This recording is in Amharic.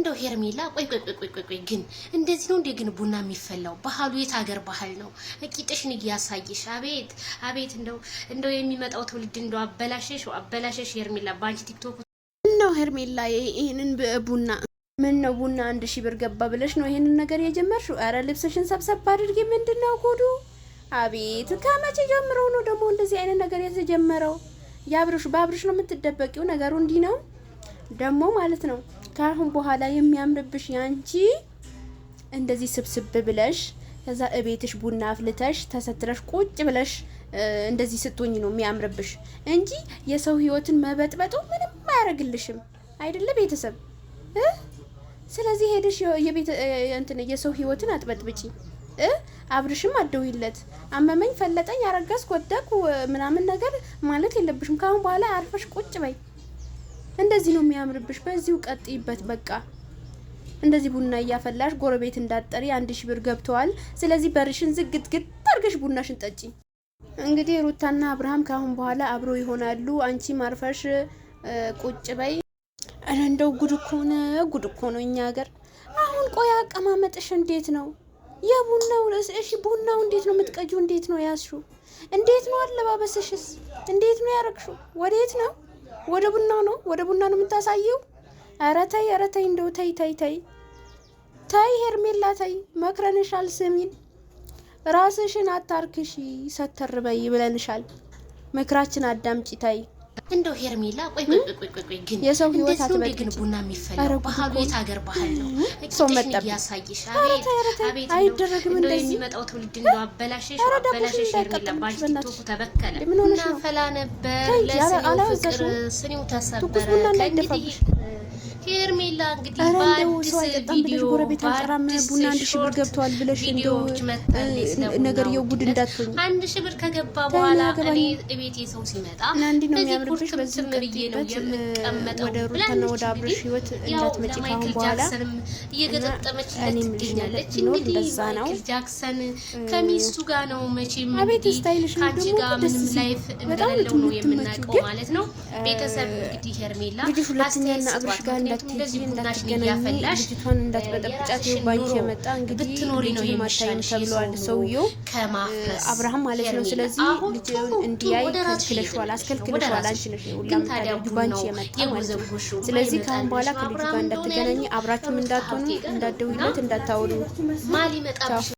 እንደው ሄርሜላ ቆይ ግን እንደዚህ ነው እንዴ ግን ቡና የሚፈላው? ባህሉ የት ሀገር ባህል ነው? ቂጥሽን እያሳየሽ አቤት እንደው የሚመጣው ትውልድ እንደው አበላሸሽ ሄርሜላ ባንቺ ቲክቶክ ነው። ሄርሜላ ይሄንን ቡና ምን ነው ቡና 1000 ብር ገባ ብለሽ ነው ይሄንን ነገር የጀመርሽው? አረ ልብስሽን ሰብሰብ አድርጊ። ምንድነው ጉዱ? አቤት ከመቼ ጀምሮ ነው ደግሞ እንደዚህ አይነት ነገር የተጀመረው? በአብርሽ ነው የምትደበቂው? ነገሩ እንዲህ ነው ደግሞ ማለት ነው። ካሁን በኋላ የሚያምርብሽ ያንቺ እንደዚህ ስብስብ ብለሽ ከዛ እቤትሽ ቡና አፍልተሽ ተሰትረሽ ቁጭ ብለሽ እንደዚህ ስትሆኝ ነው የሚያምርብሽ እንጂ የሰው ህይወትን መበጥበጡ ምንም አያረግልሽም አይደለ ቤተሰብ? ስለዚህ ሄደሽ የሰው ህይወትን አጥበጥብጪ። አብርሽም አደውይለት አመመኝ ፈለጠኝ አረጋስኩ ወደኩ ምናምን ነገር ማለት የለብሽም። ካሁን በኋላ አርፈሽ ቁጭ በይ። እንደዚህ ነው የሚያምርብሽ። በዚሁ ቀጥይበት በቃ። እንደዚህ ቡና እያፈላሽ ጎረቤት እንዳጠሪ 1000 ብር ገብተዋል። ስለዚህ በርሽን ዝግትግት አድርገሽ ቡናሽን ጠጪ። እንግዲህ ሩታና አብርሃም ካሁን በኋላ አብሮ ይሆናሉ። አንቺ ማርፈሽ ቁጭ በይ። እንደው ጉድ እኮ ነው እኛ ሀገር አሁን። ቆይ አቀማመጥሽ እንዴት ነው? የቡናው እሺ ቡናው እንዴት ነው የምትቀጂው? እንዴት ነው ያዝሽው? እንዴት ነው አለባበስሽስ? እንዴት ነው ያረግሽው? ወዴት ነው? ወደ ቡናው ነው? ወደ ቡና ነው የምታሳየው? ኧረ ተይ እንደው ተይ ሄርሜላ ተይ፣ መክረንሻል። ስሚን ራስሽን አታርክሺ፣ ሰተር በይ ብለንሻል። ምክራችን አዳምጪ። ተይ እንደው ሄርሜላ ቆይ ግን የሰው ህይወት አትበይ። ግን ቡና የሚፈላው ባህሉ የት ሀገር ባህል ነው? ሰው መጣ ያሳይሽ። አቤት አይደረግም እንደዚህ። የሚመጣው ትውልድ እንደው አበላሸሽ ሄርሜላ ባንቺ ቲክቶክ ተበከለ። እና ፈላ ነበር ለስኒው ፍቅር ስኒው ተሰበረ። ከእንግዲህ ሄርሜላ እንግዲህ በአዲስ ቪዲዮ ጎረቤት አንቀራም ቡና 1000 ብር ገብቷል ብለሽ ነገር የጉድ እንዳትሆኝ። 1000 ብር ከገባ በኋላ እኔ እቤቴ ሰው ሲመጣ እንዴት ነው የሚያምርብሽ? በዚህ ቀጥይበት። ወደ ሩታና ወደ አብርሽ ህይወት እንዳትመጪ ካሁን በኋላ እየገጠመች ትገኛለች። እንግዲህ ማይክል ጃክሰን ከሚስቱ ጋር ነው መቼም ከአንቺ ጋር ምንም ላይፍ እንደሌለው ነው የምናውቀው ማለት ነው። ቤተሰብ እንግዲህ ሄርሜላ ሁለተኛና አብርሽ ጋር እንዳትገናኝ ልጅቷን እንዳትበጠብጫት ባንቺ የመጣ እንግዲህ ብትኖሪ ነው የሚሻል ተብሏል ሰውየው አብርሃም ማለት ነው። ስለዚህ ልጅን እንዲያይ ከልክለሽዋል፣ አስከልክለሽዋል። አንቺ ነሽ ሁላም ታዲያ ባንቺ የመጣ ማለት ነው። ስለዚህ ካሁን በኋላ ከልጅ ጋር እንዳትገናኝ፣ አብራችሁም እንዳትሆኑ፣ እንዳትደውይለት፣ እንዳታወሩ።